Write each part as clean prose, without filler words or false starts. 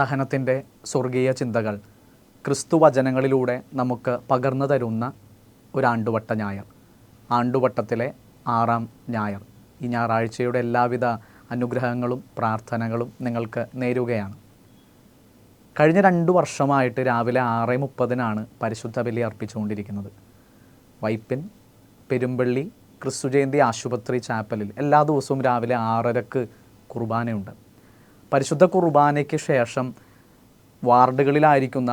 സഹനത്തിൻ്റെ സ്വർഗീയ ചിന്തകൾ ക്രിസ്തുവചനങ്ങളിലൂടെ നമുക്ക് പകർന്നു തരുന്ന ഒരു ആണ്ടുവട്ട ഞായർ, ആണ്ടുവട്ടത്തിലെ 6-ാം ഞായർ. ഈ ഞായറാഴ്ചയുടെ എല്ലാവിധ അനുഗ്രഹങ്ങളും പ്രാർത്ഥനകളും നിങ്ങൾക്ക് നേരുകയാണ്. കഴിഞ്ഞ 2 വർഷമായിട്ട് രാവിലെ 6:30 പരിശുദ്ധ ബലി അർപ്പിച്ചുകൊണ്ടിരിക്കുന്നത്. വൈപ്പിൻ പെരുമ്പള്ളി ക്രിസ്തുജയന്തി ആശുപത്രി ചാപ്പലിൽ എല്ലാ ദിവസവും രാവിലെ 6:30 കുർബാനയുണ്ട്. പരിശുദ്ധ കുർബാനയ്ക്ക് ശേഷം വാർഡുകളിലായിരിക്കുന്ന,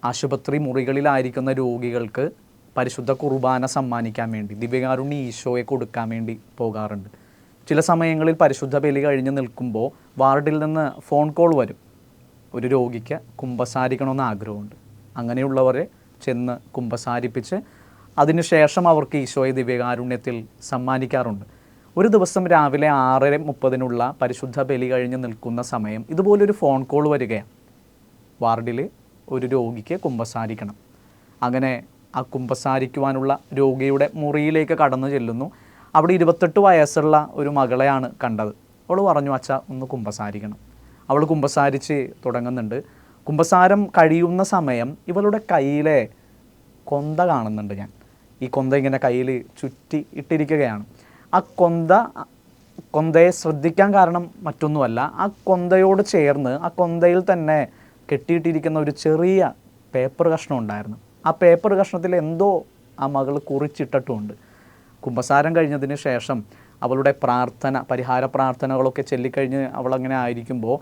ആശുപത്രി മുറികളിലായിരിക്കുന്ന രോഗികൾക്ക് പരിശുദ്ധ കുർബാന സമ്മാനിക്കാൻ വേണ്ടി, ദിവ്യകാരുണ്യ ഈശോയെ കൊടുക്കാൻ വേണ്ടി പോകാറുണ്ട്. ചില സമയങ്ങളിൽ പരിശുദ്ധ ബലി കഴിഞ്ഞ് നിൽക്കുമ്പോൾ വാർഡിൽ നിന്ന് ഫോൺ കോൾ വരും. ഒരു രോഗിക്ക് കുമ്പസാരിക്കണമെന്ന് ആഗ്രഹമുണ്ട്. അങ്ങനെയുള്ളവരെ ചെന്ന് കുമ്പസാരിപ്പിച്ച് അതിനുശേഷം അവർക്ക് ഈശോയെ ദിവ്യകാരുണ്യത്തിൽ സമ്മാനിക്കാറുണ്ട്. ഒരു ദിവസം രാവിലെ 6:30 പരിശുദ്ധ ബലി കഴിഞ്ഞ് നിൽക്കുന്ന സമയം ഇതുപോലൊരു ഫോൺ കോൾ വരികയാണ്. വാർഡിൽ ഒരു രോഗിക്ക് കുമ്പസാരിക്കണം. അങ്ങനെ ആ കുമ്പസാരിക്കുവാനുള്ള രോഗിയുടെ മുറിയിലേക്ക് കടന്നു ചെല്ലുന്നു. അവിടെ 28 വയസ്സുള്ള ഒരു മകളെയാണ് കണ്ടത്. അവൾ പറഞ്ഞു, അച്ഛാ ഒന്ന് കുമ്പസാരിക്കണം. അവൾ കുമ്പസാരിച്ച് തുടങ്ങുന്നുണ്ട്. കുമ്പസാരം കഴിയുന്ന സമയം ഇവളുടെ കയ്യിലെ കൊന്ത കാണുന്നുണ്ട്. ഞാൻ ഈ കൊന്ത ഇങ്ങനെ കയ്യിൽ ചുറ്റി ഇട്ടിരിക്കുകയാണ്. ആ കൊന്തയെ ശ്രദ്ധിക്കാൻ കാരണം മറ്റൊന്നുമല്ല, ആ കൊന്തയോട് ചേർന്ന് ആ കൊന്തയിൽ തന്നെ കെട്ടിയിട്ടിരിക്കുന്ന ഒരു ചെറിയ പേപ്പർ കഷ്ണം ഉണ്ടായിരുന്നു. ആ പേപ്പർ കഷ്ണത്തിൽ എന്തോ ആ മകൾ കുറിച്ചിട്ടിട്ടുമുണ്ട്. കുമ്പസാരം കഴിഞ്ഞതിന് ശേഷം അവളുടെ പരിഹാര പ്രാർത്ഥനകളൊക്കെ ചൊല്ലിക്കഴിഞ്ഞ് അവളങ്ങനെ ആയിരിക്കുമ്പോൾ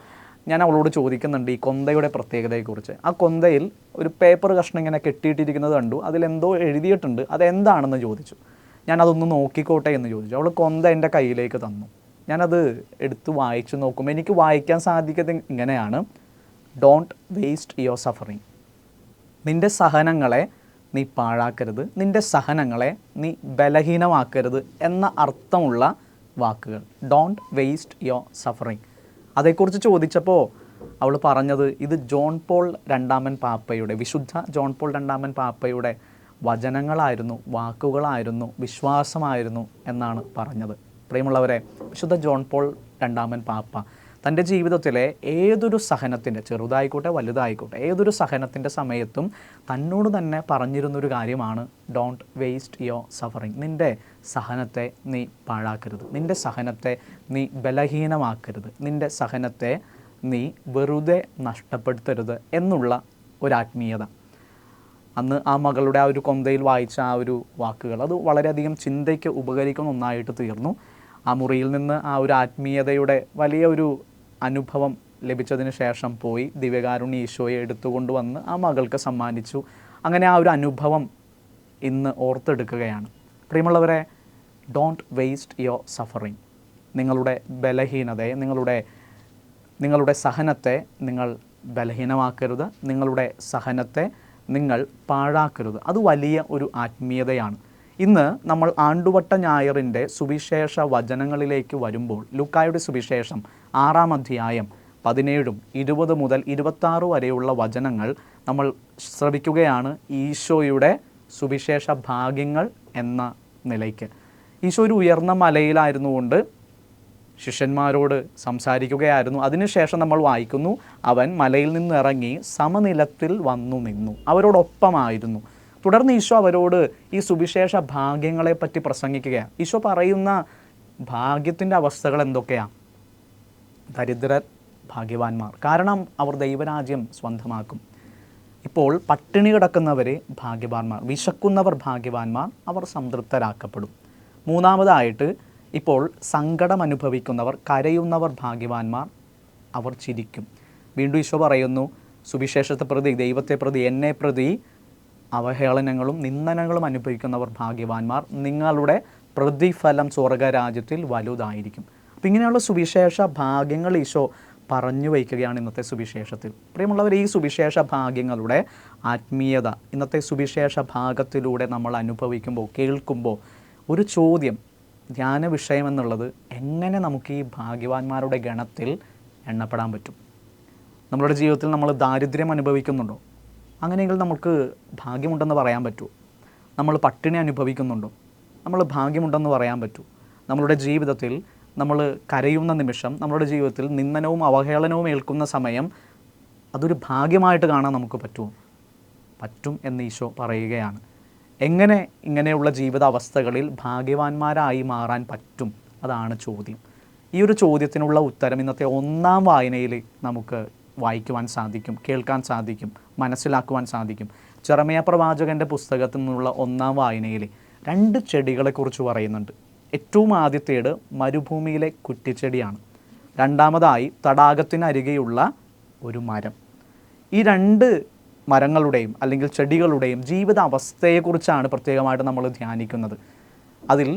ഞാൻ അവളോട് ചോദിക്കുന്നുണ്ട് ഈ കൊന്തയുടെ പ്രത്യേകതയെക്കുറിച്ച്. ആ കൊന്തയിൽ ഒരു പേപ്പർ കഷ്ണം ഇങ്ങനെ കെട്ടിയിട്ടിരിക്കുന്നത് കണ്ടു. അതിലെന്തോ എഴുതിയിട്ടുണ്ട്, അതെന്താണെന്ന് ചോദിച്ചു. ഞാനതൊന്ന് നോക്കിക്കോട്ടെ എന്ന് ചോദിച്ചു. അവൾ കൊന്ത എൻ്റെ കയ്യിലേക്ക് തന്നു. ഞാനത് എടുത്ത് വായിച്ചു നോക്കുമ്പോൾ എനിക്ക് വായിക്കാൻ സാധിക്കുന്നത് ഇങ്ങനെയാണ്: ഡോണ്ട് വേസ്റ്റ് യുവർ സഫറിങ്. നിൻ്റെ സഹനങ്ങളെ നീ പാഴാക്കരുത്, നിൻ്റെ സഹനങ്ങളെ നീ ബലഹീനമാക്കരുത് എന്ന അർത്ഥമുള്ള വാക്കുകൾ. Don't waste your suffering. അതേക്കുറിച്ച് ചോദിച്ചപ്പോൾ അവൾ പറഞ്ഞത് ഇത് ജോൺ പോൾ രണ്ടാമൻ പാപ്പയുടെ, വിശുദ്ധ ജോൺ പോൾ രണ്ടാമൻ പാപ്പയുടെ വചനങ്ങളായിരുന്നു, വാക്കുകളായിരുന്നു, വിശ്വാസമായിരുന്നു എന്നാണ് പറഞ്ഞത്. പ്രിയമുള്ളവരെ, വിശുദ്ധ ജോൺ പോൾ രണ്ടാമൻ പാപ്പ തൻ്റെ ജീവിതത്തിലെ ഏതൊരു സഹനത്തിൻ്റെ, ചെറുതായിക്കോട്ടെ വലുതായിക്കോട്ടെ, ഏതൊരു സഹനത്തിൻ്റെ സമയത്തും തന്നോട് തന്നെ പറഞ്ഞിരുന്നൊരു കാര്യമാണ് ഡോണ്ട് വേസ്റ്റ് യുവർ സഫറിങ്. നിൻ്റെ സഹനത്തെ നീ പാഴാക്കരുത്, നിൻ്റെ സഹനത്തെ നീ ബലഹീനമാക്കരുത്, നിൻ്റെ സഹനത്തെ നീ വെറുതെ നഷ്ടപ്പെടുത്തരുത് എന്നുള്ള ഒരാത്മീയത. അന്ന് ആ മകളുടെ ആ ഒരു കൊന്തയിൽ വായിച്ച ആ ഒരു വാക്കുകൾ അത് വളരെയധികം ചിന്തയ്ക്ക് ഉപകരിക്കുന്ന ഒന്നായിട്ട് തീർന്നു. ആ മുറിയിൽ നിന്ന് ആ ഒരു ആത്മീയതയുടെ വലിയ ഒരു അനുഭവം ലഭിച്ചതിന് ശേഷം പോയി ദിവ്യകാരുണ്യ ഈശോയെ എടുത്തുകൊണ്ടുവന്ന് ആ മകൾക്ക് സമ്മാനിച്ചു. അങ്ങനെ ആ ഒരു അനുഭവം ഇന്ന് ഓർത്തെടുക്കുകയാണ്. പ്രിയമുള്ളവരെ, ഡോണ്ട് വേസ്റ്റ് യുവർ സഫറിങ്. നിങ്ങളുടെ ബലഹീനതയെ, നിങ്ങളുടെ സഹനത്തെ നിങ്ങൾ ബലഹീനമാക്കരുത്, നിങ്ങളുടെ സഹനത്തെ നിങ്ങൾ പാഴാക്കരുത്. അത് വലിയ ഒരു ആത്മീയതയാണ്. ഇന്ന് നമ്മൾ ആണ്ടുവട്ട ഞായറിൻ്റെ സുവിശേഷ വചനങ്ങളിലേക്ക് വരുമ്പോൾ ലൂക്കായുടെ സുവിശേഷം 6-ാം അധ്യായം 17, 20 മുതൽ 26 വരെയുള്ള വചനങ്ങൾ നമ്മൾ ശ്രവിക്കുകയാണ്. ഈശോയുടെ സുവിശേഷ ഭാഗ്യങ്ങൾ എന്ന നിലയ്ക്ക് ഈശോ ഒരു ഉയർന്ന മലയിലായിരുന്നുകൊണ്ട് ശിഷ്യന്മാരോട് സംസാരിക്കുകയായിരുന്നു. അതിനുശേഷം നമ്മൾ വായിക്കുന്നു, അവൻ മലയിൽ നിന്നിറങ്ങി സമനിലത്തിൽ വന്നു നിന്നു, അവരോടൊപ്പമായിരുന്നു. തുടർന്ന് ഈശോ അവരോട് ഈ സുവിശേഷ ഭാഗ്യങ്ങളെപ്പറ്റി പ്രസംഗിക്കുകയാണ്. ഈശോ പറയുന്ന ഭാഗ്യത്തിൻ്റെ അവസ്ഥകൾ എന്തൊക്കെയാണ്? ദരിദ്രർ ഭാഗ്യവാന്മാർ, കാരണം അവർ ദൈവരാജ്യം സ്വന്തമാക്കും. ഇപ്പോൾ പട്ടിണി കിടക്കുന്നവർ ഭാഗ്യവാന്മാർ, വിശക്കുന്നവർ ഭാഗ്യവാന്മാർ, അവർ സംതൃപ്തരാക്കപ്പെടും. മൂന്നാമതായിട്ട് ഇപ്പോൾ സങ്കടം അനുഭവിക്കുന്നവർ, കരയുന്നവർ ഭാഗ്യവാന്മാർ, അവർ ചിരിക്കും. വീണ്ടും ഈശോ പറയുന്നു, സുവിശേഷത്തെ പ്രതി, ദൈവത്തെ പ്രതി, എന്നെ പ്രതി അവഹേളനങ്ങളും നിന്ദനങ്ങളും അനുഭവിക്കുന്നവർ ഭാഗ്യവാന്മാർ, നിങ്ങളുടെ പ്രതിഫലം സ്വർഗരാജ്യത്തിൽ വലുതായിരിക്കും. അപ്പം ഇങ്ങനെയുള്ള സുവിശേഷ ഭാഗ്യങ്ങൾ ഈശോ പറഞ്ഞു വയ്ക്കുകയാണ് ഇന്നത്തെ സുവിശേഷത്തിൽ. പ്രിയമുള്ളവർ, ഈ സുവിശേഷ ഭാഗ്യങ്ങളുടെ ആത്മീയത ഇന്നത്തെ സുവിശേഷ ഭാഗത്തിലൂടെ നമ്മൾ അനുഭവിക്കുമ്പോൾ, കേൾക്കുമ്പോൾ ഒരു ചോദ്യം, ധ്യാന വിഷയം എന്നുള്ളത്, എങ്ങനെ നമുക്ക് ഈ ഭാഗ്യവാന്മാരുടെ ഗണത്തിൽ എണ്ണപ്പെടാൻ പറ്റും? നമ്മളുടെ ജീവിതത്തിൽ നമ്മൾ ദാരിദ്ര്യം അനുഭവിക്കുന്നുണ്ടോ? അങ്ങനെയെങ്കിൽ നമുക്ക് ഭാഗ്യമുണ്ടെന്ന് പറയാൻ പറ്റുമോ? നമ്മൾ പട്ടിണി അനുഭവിക്കുന്നുണ്ടോ? നമ്മൾ ഭാഗ്യമുണ്ടെന്ന് പറയാൻ പറ്റുമോ? നമ്മളുടെ ജീവിതത്തിൽ നമ്മൾ കരയുന്ന നിമിഷം, നമ്മുടെ ജീവിതത്തിൽ നിന്ദനവും അവഹേളനവും ഏൽക്കുന്ന സമയം അതൊരു ഭാഗ്യമായിട്ട് കാണാൻ നമുക്ക് പറ്റുമോ? പറ്റും എന്ന് ഈശോ പറയുകയാണ്. എങ്ങനെ ഇങ്ങനെയുള്ള ജീവിതാവസ്ഥകളിൽ ഭാഗ്യവാന്മാരായി മാറാൻ പറ്റും? അതാണ് ചോദ്യം. ഈ ഒരു ചോദ്യത്തിനുള്ള ഉത്തരം ഇന്നത്തെ ഒന്നാം വായനയിൽ നമുക്ക് വായിക്കുവാൻ സാധിക്കും, കേൾക്കാൻ സാധിക്കും, മനസ്സിലാക്കുവാൻ സാധിക്കും. ജെറമ്യാ പ്രവാചകൻ്റെ പുസ്തകത്തിൽ നിന്നുള്ള ഒന്നാം വായനയിൽ 2 ചെടികളെക്കുറിച്ച് പറയുന്നുണ്ട്. ഏറ്റവും ആദ്യത്തേത് മരുഭൂമിയിലെ കുറ്റിച്ചെടിയാണ്. രണ്ടാമതായി തടാകത്തിനരികെയുള്ള ഒരു മരം. ഈ 2 മരങ്ങളുടെയും അല്ലെങ്കിൽ ചെടികളുടെയും ജീവിതാവസ്ഥയെക്കുറിച്ചാണ് പ്രത്യേകമായിട്ട് നമ്മൾ ധ്യാനിക്കുന്നത്. അതിൽ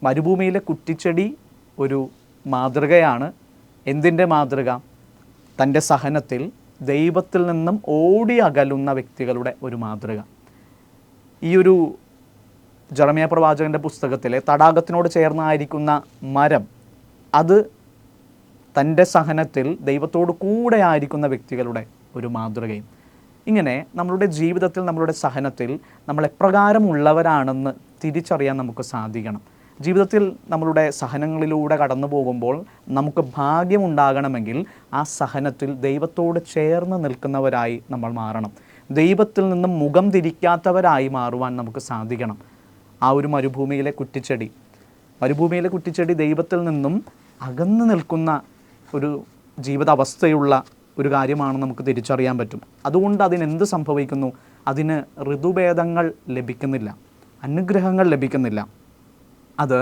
മരുഭൂമിയിലെ കുറ്റിച്ചെടി ഒരു മാതൃകയാണ്. എന്തിൻ്റെ മാതൃക? തൻ്റെ സഹനത്തിൽ ദൈവത്തിൽ നിന്നും ഓടി അകലുന്ന വ്യക്തികളുടെ ഒരു മാതൃക. ഈ ഒരു ജെറമ്യാ പ്രവാചകൻ്റെ പുസ്തകത്തിലെ തടാകത്തിനോട് ചേർന്നായിരിക്കുന്ന മരം, അത് തൻ്റെ സഹനത്തിൽ ദൈവത്തോട് കൂടെ ആയിരിക്കുന്ന വ്യക്തികളുടെ ഒരു മാതൃകയും. ഇങ്ങനെ നമ്മളുടെ ജീവിതത്തിൽ, നമ്മളുടെ സഹനത്തിൽ നമ്മൾ എപ്രകാരമുള്ളവരാണെന്ന് തിരിച്ചറിയാൻ നമുക്ക് സാധിക്കണം. ജീവിതത്തിൽ നമ്മളുടെ സഹനങ്ങളിലൂടെ കടന്നു പോകുമ്പോൾ നമുക്ക് ഭാഗ്യമുണ്ടാകണമെങ്കിൽ ആ സഹനത്തിൽ ദൈവത്തോട് ചേർന്ന് നിൽക്കുന്നവരായി നമ്മൾ മാറണം. ദൈവത്തിൽ നിന്നും മുഖം തിരിക്കാത്തവരായി മാറുവാൻ നമുക്ക് സാധിക്കണം. ആ ഒരു മരുഭൂമിയിലെ കുറ്റിച്ചെടി ദൈവത്തിൽ നിന്നും അകന്നു നിൽക്കുന്ന ഒരു ജീവിതാവസ്ഥയുള്ള ഒരു കാര്യമാണ് നമുക്ക് തിരിച്ചറിയാൻ പറ്റും. അതുകൊണ്ട് അതിനെന്ത് സംഭവിക്കുന്നു? അതിന് ഋതുഭേദങ്ങൾ ലഭിക്കുന്നില്ല, അനുഗ്രഹങ്ങൾ ലഭിക്കുന്നില്ല. അത്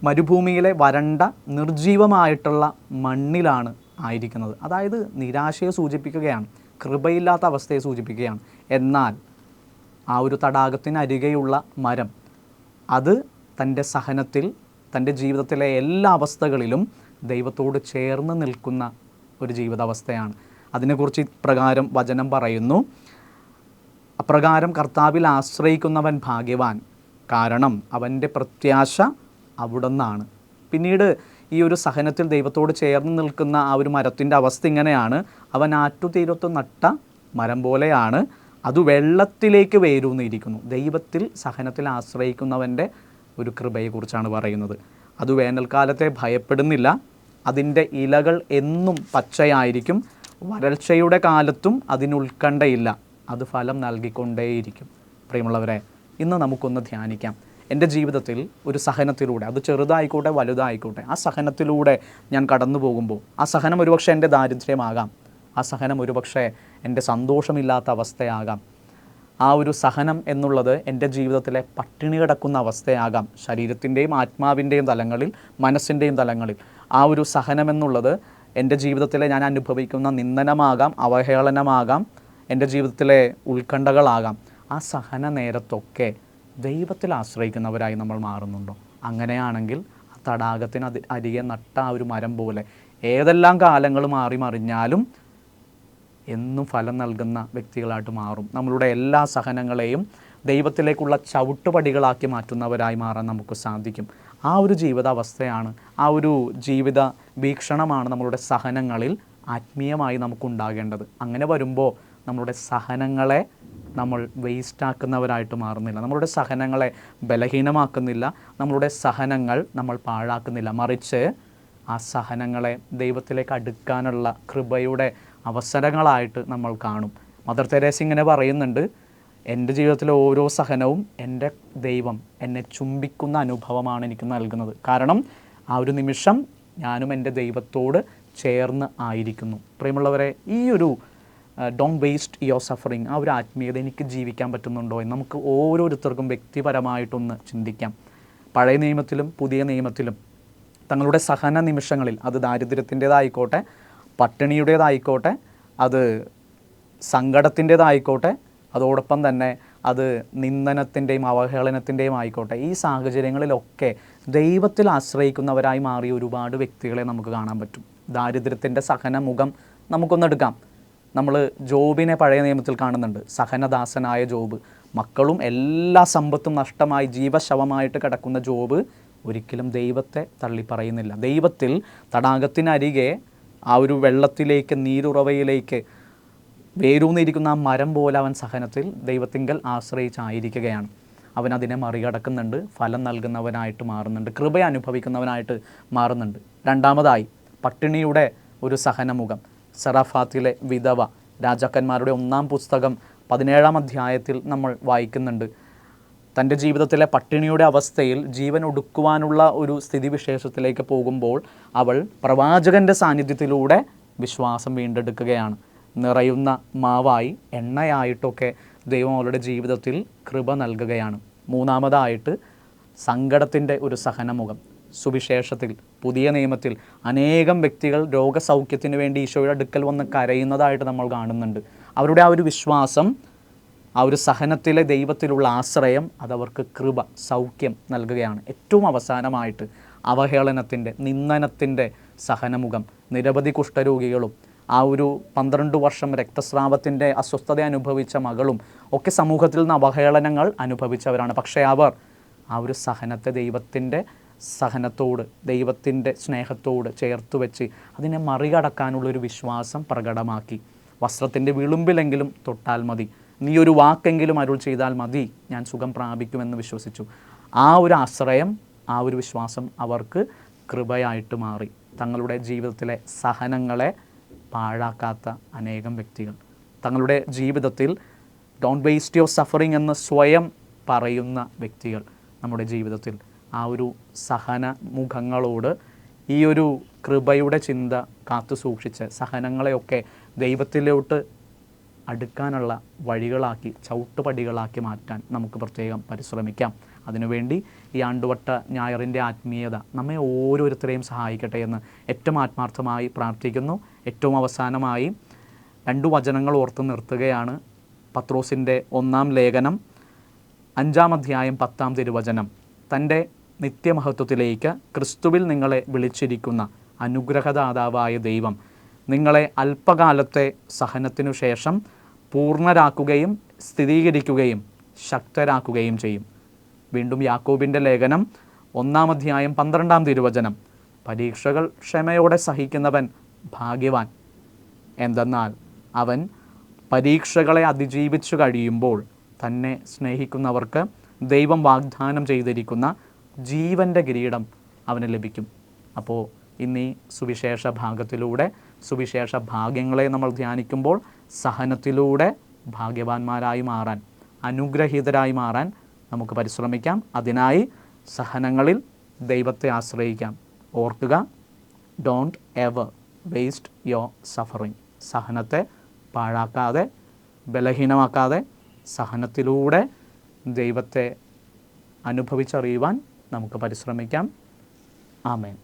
മരുഭൂമിയിലെ വരണ്ട നിർജീവമായിട്ടുള്ള മണ്ണിലാണ് ആയിരിക്കുന്നത്. അതായത് നിരാശയെ സൂചിപ്പിക്കുകയാണ്, കൃപയില്ലാത്ത അവസ്ഥയെ സൂചിപ്പിക്കുകയാണ്. എന്നാൽ ആ ഒരു തടാകത്തിനരികെയുള്ള മരം, അത് തൻ്റെ സഹനത്തിൽ, തൻ്റെ ജീവിതത്തിലെ എല്ലാ അവസ്ഥകളിലും ദൈവത്തോട് ചേർന്ന് നിൽക്കുന്ന ഒരു ജീവിതാവസ്ഥയാണ്. അതിനെക്കുറിച്ച് ഇപ്രകാരം വചനം പറയുന്നു: അപ്രകാരം കർത്താവിൽ ആശ്രയിക്കുന്നവൻ ഭാഗ്യവാൻ, കാരണം അവൻ്റെ പ്രത്യാശ അവിടുന്നാണ്. പിന്നീട് ഈ ഒരു സഹനത്തിൽ ദൈവത്തോട് ചേർന്ന് നിൽക്കുന്ന ആ ഒരു മരത്തിൻ്റെ അവസ്ഥ ഇങ്ങനെയാണ്: അവൻ ആറ്റുതീരത്ത് നട്ട മരം പോലെയാണ്, അത് വെള്ളത്തിലേക്ക് വേരൂന്നിയിരിക്കുന്നു. ദൈവത്തിൽ സഹനത്തിൽ ആശ്രയിക്കുന്നവൻ്റെ ഒരു കൃപയെക്കുറിച്ചാണ് പറയുന്നത്. അത് വേനൽക്കാലത്തെ ഭയപ്പെടുന്നില്ല, അതിൻ്റെ ഇലകൾ എന്നും പച്ചയായിരിക്കും, വരൾച്ചയുടെ കാലത്തും അതിനുൾക്കണ്ടയില്ല, അത് ഫലം നൽകിക്കൊണ്ടേയിരിക്കും. പ്രിയമുള്ളവരെ, ഇന്ന് നമുക്കൊന്ന് ധ്യാനിക്കാം. എൻ്റെ ജീവിതത്തിൽ ഒരു സഹനത്തിലൂടെ, അത് ചെറുതായിക്കോട്ടെ വലുതായിക്കോട്ടെ, ആ സഹനത്തിലൂടെ ഞാൻ കടന്നു പോകുമ്പോൾ, ആ സഹനം ഒരുപക്ഷെ എൻ്റെ ദാരിദ്ര്യമാകാം, ആ സഹനം ഒരുപക്ഷെ എൻ്റെ സന്തോഷമില്ലാത്ത അവസ്ഥയാകാം, ആ ഒരു സഹനം എന്നുള്ളത് എൻ്റെ ജീവിതത്തിലെ പട്ടിണി കിടക്കുന്ന അവസ്ഥയാകാം, ശരീരത്തിൻ്റെയും ആത്മാവിൻ്റെയും തലങ്ങളിൽ, മനസ്സിൻ്റെയും തലങ്ങളിൽ. ആ ഒരു സഹനം എന്നുള്ളത് എൻ്റെ ജീവിതത്തിലെ ഞാൻ അനുഭവിക്കുന്ന നിന്ദനമാകാം, അവഹേളനമാകാം, എൻ്റെ ജീവിതത്തിലെ ഉത്കണ്ഠകളാകാം. ആ സഹന നേരത്തൊക്കെ ദൈവത്തിൽ ആശ്രയിക്കുന്നവരായി നമ്മൾ മാറുന്നുണ്ടോ? അങ്ങനെയാണെങ്കിൽ ആ തടാകത്തിന് അരികെ നട്ട ആ ഒരു മരം പോലെ ഏതെല്ലാം കാലങ്ങൾ മാറി മറിഞ്ഞാലും എന്നും ഫലം നൽകുന്ന വ്യക്തികളായിട്ട് മാറും. നമ്മളുടെ എല്ലാ സഹനങ്ങളെയും ദൈവത്തിലേക്കുള്ള ചവിട്ടുപടികളാക്കി മാറ്റുന്നവരായി മാറാൻ നമുക്ക് സാധിക്കും. ആ ഒരു ജീവിതാവസ്ഥയാണ്, ആ ഒരു ജീവിത വീക്ഷണമാണ് നമ്മളുടെ സഹനങ്ങളിൽ ആത്മീയമായി നമുക്കുണ്ടാകേണ്ടത്. അങ്ങനെ വരുമ്പോൾ നമ്മളുടെ സഹനങ്ങളെ നമ്മൾ വേസ്റ്റാക്കുന്നവരായിട്ട് മാറുന്നില്ല, നമ്മളുടെ സഹനങ്ങളെ ബലഹീനമാക്കുന്നില്ല, നമ്മളുടെ സഹനങ്ങൾ നമ്മൾ പാഴാക്കുന്നില്ല. മറിച്ച് ആ സഹനങ്ങളെ ദൈവത്തിലേക്ക് അടുക്കാനുള്ള കൃപയുടെ അവസരങ്ങളായിട്ട് നമ്മൾ കാണും. മദർ തെരേസ ഇങ്ങനെ പറയുന്നുണ്ട്: എൻ്റെ ജീവിതത്തിലെ ഓരോ സഹനവും എൻ്റെ ദൈവം എന്നെ ചുംബിക്കുന്ന അനുഭവമാണ് എനിക്ക് നൽകുന്നത്. കാരണം ആ ഒരു നിമിഷം ഞാനും എൻ്റെ ദൈവത്തോട് ചേർന്ന് ആയിരിക്കുന്നു. പ്രിയമുള്ളവരെ, ഈ ഒരു ഡോണ്ട് വേസ്റ്റ് യുവർ സഫറിങ്, ആ ഒരു ആത്മീയത എനിക്ക് ജീവിക്കാൻ പറ്റുന്നുണ്ടോ എന്ന് നമുക്ക് ഓരോരുത്തർക്കും വ്യക്തിപരമായിട്ടൊന്ന് ചിന്തിക്കാം. പഴയ നിയമത്തിലും പുതിയ നിയമത്തിലും തങ്ങളുടെ സഹന നിമിഷങ്ങളിൽ, അത് ദാരിദ്ര്യത്തിൻ്റേതായിക്കോട്ടെ, പട്ടിണിയുടേതായിക്കോട്ടെ, അത് സങ്കടത്തിൻ്റേതായിക്കോട്ടെ, അതോടൊപ്പം തന്നെ അത് നിന്ദനത്തിൻ്റെയും അവഹേളനത്തിൻ്റെയും ആയിക്കോട്ടെ, ഈ സാഹചര്യങ്ങളിലൊക്കെ ദൈവത്തിൽ ആശ്രയിക്കുന്നവരായി മാറിയ ഒരുപാട് വ്യക്തികളെ നമുക്ക് കാണാൻ പറ്റും. ദാരിദ്ര്യത്തിൻ്റെ സഹനമുഖം നമുക്കൊന്നെടുക്കാം. നമ്മൾ ജോബിനെ പഴയ നിയമത്തിൽ കാണുന്നുണ്ട്. സഹനദാസനായ ജോബ്, മക്കളും എല്ലാ സമ്പത്തും നഷ്ടമായി ജീവശവമായിട്ട് കിടക്കുന്ന ജോബ് ഒരിക്കലും ദൈവത്തെ തള്ളിപ്പറയുന്നില്ല. ദൈവത്തിൽ തടാകത്തിനരികെ ആ ഒരു വെള്ളത്തിലേക്ക്, നീരുറവയിലേക്ക് വേരൂന്നിരിക്കുന്ന ആ മരം പോലെ അവൻ സഹനത്തിൽ ദൈവത്തിങ്കൽ ആശ്രയിച്ചായിരിക്കുകയാണ്. അവൻ അതിനെ മറികടക്കുന്നുണ്ട്, ഫലം നൽകുന്നവനായിട്ട് മാറുന്നുണ്ട്, കൃപ അനുഭവിക്കുന്നവനായിട്ട് മാറുന്നുണ്ട്. രണ്ടാമതായി പട്ടിണിയുടെ ഒരു സഹനമുഖം. സറാഫാത്തിലെ വിധവ, രാജാക്കന്മാരുടെ 1-ാം പുസ്തകം 17-ാം അധ്യായത്തിൽ നമ്മൾ വായിക്കുന്നുണ്ട്. തൻ്റെ ജീവിതത്തിലെ പട്ടിണിയുടെ അവസ്ഥയിൽ ജീവൻ ഒടുക്കുവാനുള്ള ഒരു സ്ഥിതിവിശേഷത്തിലേക്ക് പോകുമ്പോൾ അവൾ പ്രവാചകൻ്റെ സാന്നിധ്യത്തിലൂടെ വിശ്വാസം വീണ്ടെടുക്കുകയാണ്. നിറയുന്ന മാവായി, എണ്ണയായിട്ടൊക്കെ ദൈവം അവളുടെ ജീവിതത്തിൽ കൃപ നൽകുകയാണ്. മൂന്നാമതായിട്ട് സങ്കടത്തിൻ്റെ ഒരു സഹനമുഖം. സുവിശേഷത്തിൽ, പുതിയ നിയമത്തിൽ അനേകം വ്യക്തികൾ രോഗസൗഖ്യത്തിന് വേണ്ടി ഈശോയുടെ അടുക്കൽ വന്ന് കരയുന്നതായിട്ട് നമ്മൾ കാണുന്നുണ്ട്. അവരുടെ ആ ഒരു വിശ്വാസം, ആ ഒരു സഹനത്തിലെ ദൈവത്തിലുള്ള ആശ്രയം അതവർക്ക് കൃപ, സൗഖ്യം നൽകുകയാണ്. ഏറ്റവും അവസാനമായിട്ട് അവഹേളനത്തിൻ്റെ, നിന്ദനത്തിൻ്റെ സഹനമുഖം. നിരവധി കുഷ്ഠരോഗികളും ആ ഒരു 12 വർഷം രക്തസ്രാവത്തിൻ്റെ അസ്വസ്ഥത അനുഭവിച്ച മകളും ഒക്കെ സമൂഹത്തിൽ നിന്ന് അവഹേളനങ്ങൾ അനുഭവിച്ചവരാണ്. പക്ഷേ അവർ ആ ഒരു സഹനത്തെ ദൈവത്തിൻ്റെ സഹനത്തോട്, ദൈവത്തിൻ്റെ സ്നേഹത്തോട് ചേർത്ത് വെച്ച് അതിനെ മറികടക്കാനുള്ളൊരു വിശ്വാസം പ്രകടമാക്കി. വസ്ത്രത്തിൻ്റെ വിളുമ്പിലെങ്കിലും തൊട്ടാൽ മതി, നീ ഒരു വാക്കെങ്കിലും അരുൾ ചെയ്താൽ മതി, ഞാൻ സുഖം പ്രാപിക്കുമെന്ന് വിശ്വസിച്ചു. ആ ഒരു ആശ്രയം, ആ ഒരു വിശ്വാസം അവർക്ക് കൃപയായിട്ട് മാറി. തങ്ങളുടെ ജീവിതത്തിലെ സഹനങ്ങളെ പാഴാക്കാത്ത അനേകം വ്യക്തികൾ, തങ്ങളുടെ ജീവിതത്തിൽ ഡോണ്ട് വേസ്റ്റ് യുവർ സഫറിങ് എന്ന് സ്വയം പറയുന്ന വ്യക്തികൾ നമ്മുടെ ജീവിതത്തിൽ ആ ഒരു സഹന മുഖങ്ങളോട് ഈ ഒരു കൃപയുടെ ചിന്ത കാത്തു സൂക്ഷിച്ച് സഹനങ്ങളെയൊക്കെ ദൈവത്തിലോട്ട് അടുക്കാനുള്ള വഴികളാക്കി, ചവിട്ടുപടികളാക്കി മാറ്റാൻ നമുക്ക് പ്രത്യേകം പരിശ്രമിക്കാം. അതിനുവേണ്ടി ഈ ആണ്ടുവട്ട ഞായറിൻ്റെ ആത്മീയത നമ്മെ ഓരോരുത്തരെയും സഹായിക്കട്ടെ എന്ന് ഏറ്റവും ആത്മാർത്ഥമായി പ്രാർത്ഥിക്കുന്നു. ഏറ്റവും അവസാനമായി 2 വചനങ്ങൾ ഓർത്ത് നിർത്തുകയാണ്. പത്രോസിൻ്റെ 1-ാം ലേഖനം 5-ാം അധ്യായം 10-ാം തിരുവചനം. തൻ്റെ നിത്യമഹത്വത്തിലേക്ക് ക്രിസ്തുവിൽ നിങ്ങളെ വിളിച്ചിരിക്കുന്ന അനുഗ്രഹദാതാവായ ദൈവം നിങ്ങളെ അല്പകാലത്തെ സഹനത്തിനു ശേഷം പൂർണ്ണരാക്കുകയും സ്ഥിരീകരിക്കുകയും ശക്തരാക്കുകയും ചെയ്യും. വീണ്ടും യാക്കോബിൻ്റെ ലേഖനം 1-ാം അധ്യായം 12-ാം തിരുവചനം. പരീക്ഷകൾ ക്ഷമയോടെ സഹിക്കുന്നവൻ ഭാഗ്യവാൻ, എന്തെന്നാൽ അവൻ പരീക്ഷകളെ അതിജീവിച്ചു കഴിയുമ്പോൾ തന്നെ സ്നേഹിക്കുന്നവർക്ക് ദൈവം വാഗ്ദാനം ചെയ്തിരിക്കുന്ന ജീവൻ്റെ കിരീടം അവന് ലഭിക്കും. അപ്പോൾ ഇന്നീ സുവിശേഷ ഭാഗത്തിലൂടെ സുവിശേഷ ഭാഗ്യങ്ങളെ നമ്മൾ ധ്യാനിക്കുമ്പോൾ സഹനത്തിലൂടെ ഭാഗ്യവാന്മാരായി മാറാൻ, അനുഗ്രഹീതരായി മാറാൻ നമുക്ക് പരിശ്രമിക്കാം. അതിനായി സഹനങ്ങളിൽ ദൈവത്തെ ആശ്രയിക്കാം. ഓർക്കുക, don't ever waste your suffering. സഹനത്തെ പാഴാക്കാതെ, ബലഹീനമാക്കാതെ സഹനത്തിലൂടെ ദൈവത്തെ അനുഭവിച്ചറിയുവാൻ നമുക്ക് പരിശ്രമിക്കാം. ആമേൻ.